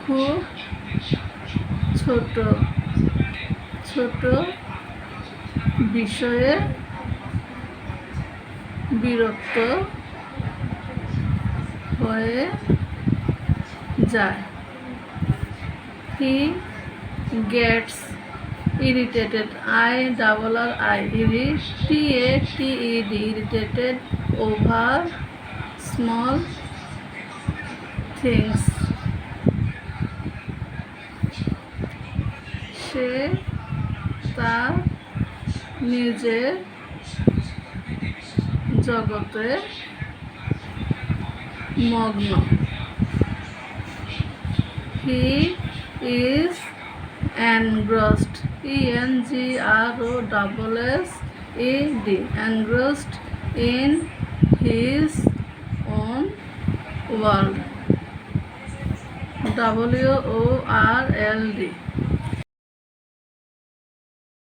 খুব ছোট ছোট বিষয়ে বিরক্ত হয়ে যায়। He gets irritated, irritated, irritated over small things. সে তার নিজের জগতে মগ্ন। He is engrossed, engrossed, engrossed in his own world, world.